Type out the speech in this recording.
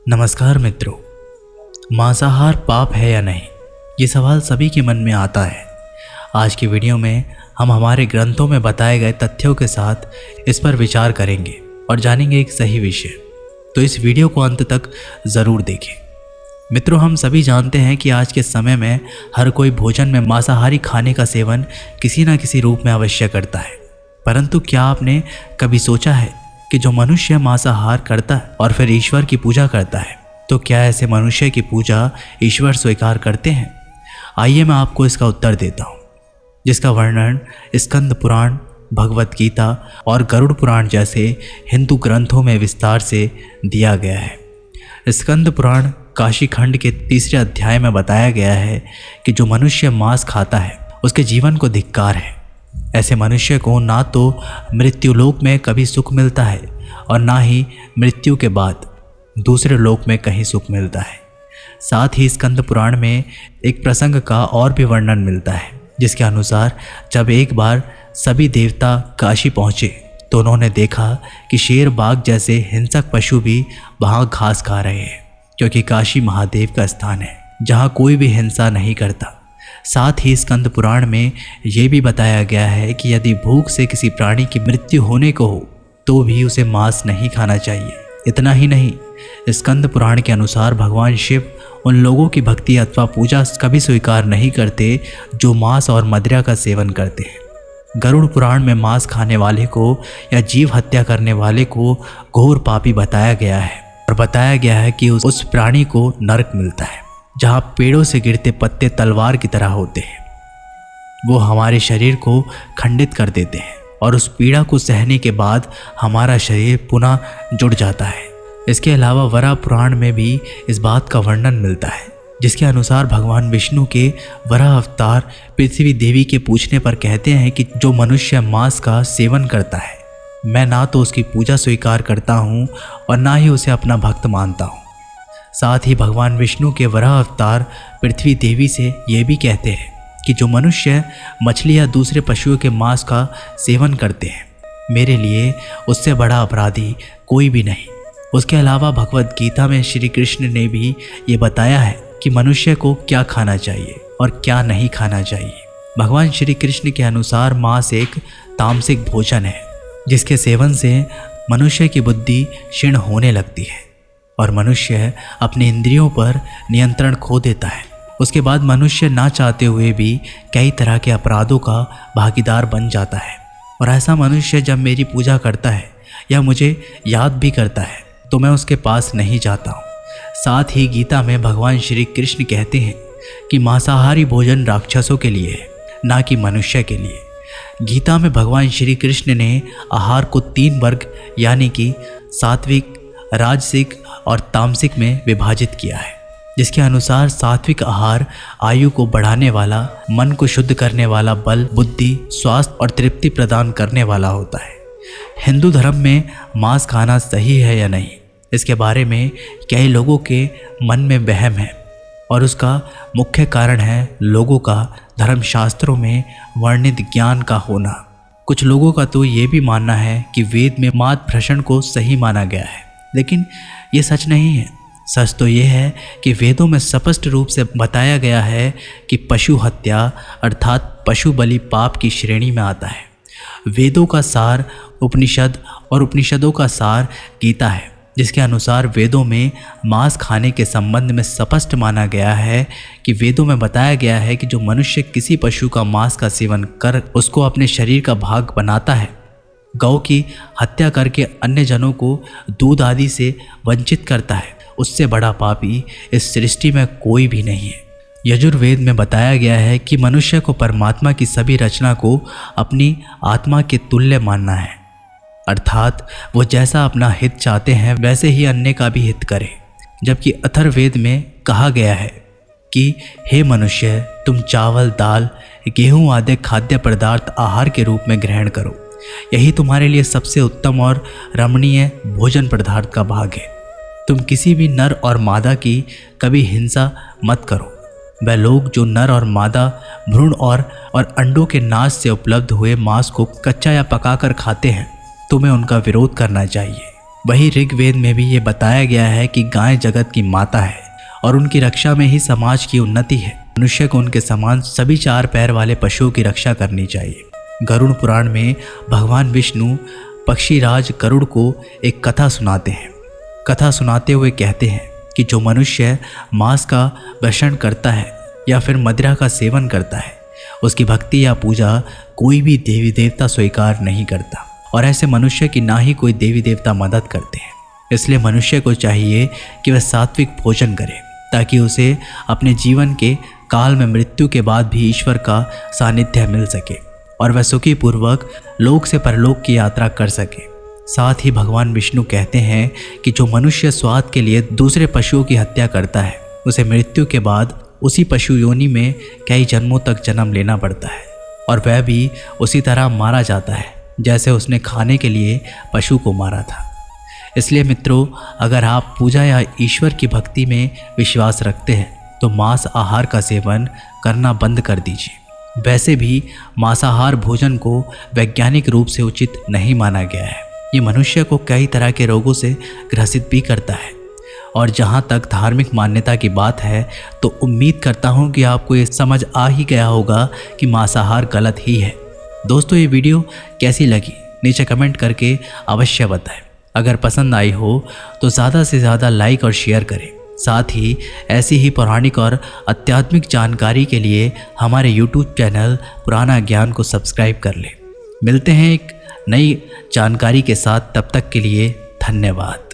नमस्कार मित्रों। मांसाहार पाप है या नहीं, ये सवाल सभी के मन में आता है। आज की वीडियो में हम हमारे ग्रंथों में बताए गए तथ्यों के साथ इस पर विचार करेंगे और जानेंगे एक सही विषय। तो इस वीडियो को अंत तक ज़रूर देखें। मित्रों, हम सभी जानते हैं कि आज के समय में हर कोई भोजन में मांसाहारी खाने का सेवन किसी न किसी रूप में अवश्य करता है। परंतु क्या आपने कभी सोचा है कि जो मनुष्य मांसाहार करता है और फिर ईश्वर की पूजा करता है, तो क्या ऐसे मनुष्य की पूजा ईश्वर स्वीकार करते हैं? आइए मैं आपको इसका उत्तर देता हूँ, जिसका वर्णन स्कंद पुराण, भगवत गीता और गरुड़ पुराण जैसे हिंदू ग्रंथों में विस्तार से दिया गया है। स्कंद पुराण काशी खंड के 3 अध्याय में बताया गया है कि जो मनुष्य मांस खाता है उसके जीवन को धिक्कार है। ऐसे मनुष्य को ना तो मृत्यु लोक में कभी सुख मिलता है और ना ही मृत्यु के बाद दूसरे लोक में कहीं सुख मिलता है। साथ ही स्कंद पुराण में एक प्रसंग का और भी वर्णन मिलता है, जिसके अनुसार जब एक बार सभी देवता काशी पहुँचे तो उन्होंने देखा कि शेर, बाघ जैसे हिंसक पशु भी वहाँ घास खा रहे हैं, क्योंकि काशी महादेव का स्थान है जहाँ कोई भी हिंसा नहीं करता। साथ ही स्कंद पुराण में ये भी बताया गया है कि यदि भूख से किसी प्राणी की मृत्यु होने को हो तो भी उसे मांस नहीं खाना चाहिए। इतना ही नहीं, स्कंद पुराण के अनुसार भगवान शिव उन लोगों की भक्ति अथवा पूजा कभी स्वीकार नहीं करते जो मांस और मदिरा का सेवन करते हैं। गरुड़ पुराण में मांस खाने वाले को या जीव हत्या करने वाले को घोर पापी बताया गया है और बताया गया है कि उस प्राणी को नरक मिलता है, जहाँ पेड़ों से गिरते पत्ते तलवार की तरह होते हैं। वो हमारे शरीर को खंडित कर देते हैं और उस पीड़ा को सहने के बाद हमारा शरीर पुनः जुड़ जाता है। इसके अलावा वराह पुराण में भी इस बात का वर्णन मिलता है, जिसके अनुसार भगवान विष्णु के वराह अवतार पृथ्वी देवी के पूछने पर कहते हैं कि जो मनुष्य मांस का सेवन करता है, मैं ना तो उसकी पूजा स्वीकार करता हूँ और ना ही उसे अपना भक्त मानता हूँ। साथ ही भगवान विष्णु के वराह अवतार पृथ्वी देवी से ये भी कहते हैं कि जो मनुष्य मछली या दूसरे पशुओं के मांस का सेवन करते हैं, मेरे लिए उससे बड़ा अपराधी कोई भी नहीं। उसके अलावा भगवत गीता में श्री कृष्ण ने भी ये बताया है कि मनुष्य को क्या खाना चाहिए और क्या नहीं खाना चाहिए। भगवान श्री कृष्ण के अनुसार मांस एक तामसिक भोजन है, जिसके सेवन से मनुष्य की बुद्धि क्षीण होने लगती है और मनुष्य अपने इंद्रियों पर नियंत्रण खो देता है। उसके बाद मनुष्य ना चाहते हुए भी कई तरह के अपराधों का भागीदार बन जाता है। और ऐसा मनुष्य जब मेरी पूजा करता है या मुझे याद भी करता है तो मैं उसके पास नहीं जाता हूँ। साथ ही गीता में भगवान श्री कृष्ण कहते हैं कि मांसाहारी भोजन राक्षसों के लिए है, ना कि मनुष्य के लिए। गीता में भगवान श्री कृष्ण ने आहार को 3 वर्ग यानी कि सात्विक, राजसिक और तामसिक में विभाजित किया है, जिसके अनुसार सात्विक आहार आयु को बढ़ाने वाला, मन को शुद्ध करने वाला, बल, बुद्धि, स्वास्थ्य और तृप्ति प्रदान करने वाला होता है। हिंदू धर्म में मांस खाना सही है या नहीं, इसके बारे में कई लोगों के मन में वहम है और उसका मुख्य कारण है लोगों का धर्मशास्त्रों में वर्णित ज्ञान का होना। कुछ लोगों का तो ये भी मानना है कि वेद में मांस भक्षण को सही माना गया है, लेकिन ये सच नहीं है। सच तो ये है कि वेदों में स्पष्ट रूप से बताया गया है कि पशु हत्या अर्थात पशु बलि पाप की श्रेणी में आता है। वेदों का सार उपनिषद और उपनिषदों का सार गीता है, जिसके अनुसार वेदों में मांस खाने के संबंध में स्पष्ट माना गया है कि वेदों में बताया गया है कि जो मनुष्य किसी पशु का मांस का सेवन कर उसको अपने शरीर का भाग बनाता है, गौ की हत्या करके अन्य जनों को दूध आदि से वंचित करता है, उससे बड़ा पापी इस सृष्टि में कोई भी नहीं है। यजुर्वेद में बताया गया है कि मनुष्य को परमात्मा की सभी रचना को अपनी आत्मा के तुल्य मानना है, अर्थात वो जैसा अपना हित चाहते हैं वैसे ही अन्य का भी हित करें। जबकि अथर्ववेद में कहा गया है कि हे मनुष्य, तुम चावल, दाल, गेहूँ आदि खाद्य पदार्थ आहार के रूप में ग्रहण करो। यही तुम्हारे लिए सबसे उत्तम और रमणीय भोजन पदार्थ का भाग है। तुम किसी भी नर और मादा की कभी हिंसा मत करो। वह लोग जो नर और मादा भ्रूण और अंडों के नाश से उपलब्ध हुए मांस को कच्चा या पकाकर खाते हैं, तुम्हें उनका विरोध करना चाहिए। वही ऋग्वेद में भी ये बताया गया है कि गाय जगत की माता है और उनकी रक्षा में ही समाज की उन्नति है। मनुष्य को उनके समान सभी 4 पैर वाले पशुओं की रक्षा करनी चाहिए। गरुड़ पुराण में भगवान विष्णु पक्षीराज गरुड़ को एक कथा सुनाते हैं। कथा सुनाते हुए कहते हैं कि जो मनुष्य मांस का भक्षण करता है या फिर मदिरा का सेवन करता है, उसकी भक्ति या पूजा कोई भी देवी देवता स्वीकार नहीं करता और ऐसे मनुष्य की ना ही कोई देवी देवता मदद करते हैं। इसलिए मनुष्य को चाहिए कि वह सात्विक भोजन करे ताकि उसे अपने जीवन के काल में मृत्यु के बाद भी ईश्वर का सानिध्य मिल सके और वह सुखी पूर्वक लोक से परलोक की यात्रा कर सके। साथ ही भगवान विष्णु कहते हैं कि जो मनुष्य स्वाद के लिए दूसरे पशुओं की हत्या करता है, उसे मृत्यु के बाद उसी पशु योनि में कई जन्मों तक जन्म लेना पड़ता है और वह भी उसी तरह मारा जाता है जैसे उसने खाने के लिए पशु को मारा था। इसलिए मित्रों, अगर आप पूजा या ईश्वर की भक्ति में विश्वास रखते हैं तो मांस आहार का सेवन करना बंद कर दीजिए। वैसे भी मांसाहार भोजन को वैज्ञानिक रूप से उचित नहीं माना गया है। ये मनुष्य को कई तरह के रोगों से ग्रसित भी करता है। और जहाँ तक धार्मिक मान्यता की बात है तो उम्मीद करता हूँ कि आपको ये समझ आ ही गया होगा कि मांसाहार गलत ही है। दोस्तों, ये वीडियो कैसी लगी नीचे कमेंट करके अवश्य बताएं। अगर पसंद आई हो तो ज़्यादा से ज़्यादा लाइक और शेयर करें। साथ ही ऐसी ही पौराणिक और आध्यात्मिक जानकारी के लिए हमारे YouTube चैनल पुराना ज्ञान को सब्सक्राइब कर लें। मिलते हैं एक नई जानकारी के साथ, तब तक के लिए धन्यवाद।